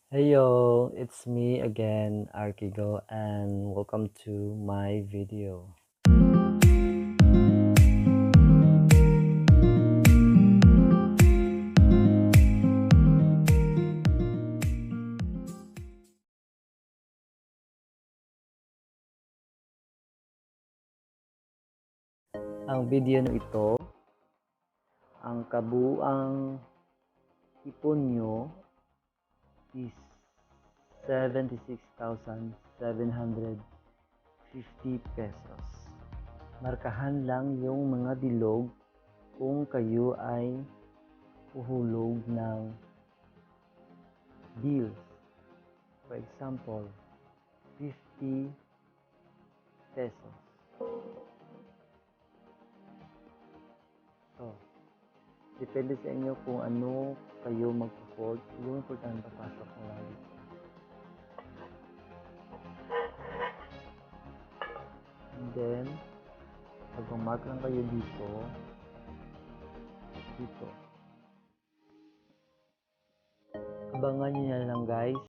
Heyo, it's me again, Arkigo, and welcome to my video. Ang video na ito, ang kabuang ipon nyo is 76,750 pesos. Markahan lang yung mga bilog kung kayo ay uhulog ng bills. For example, 50 pesos. So, depende sa inyo kung ano kayo mag-afford. Yung importante pasok mo lagi. And then, pag-mark lang kayo dito. Abangan nyo na lang guys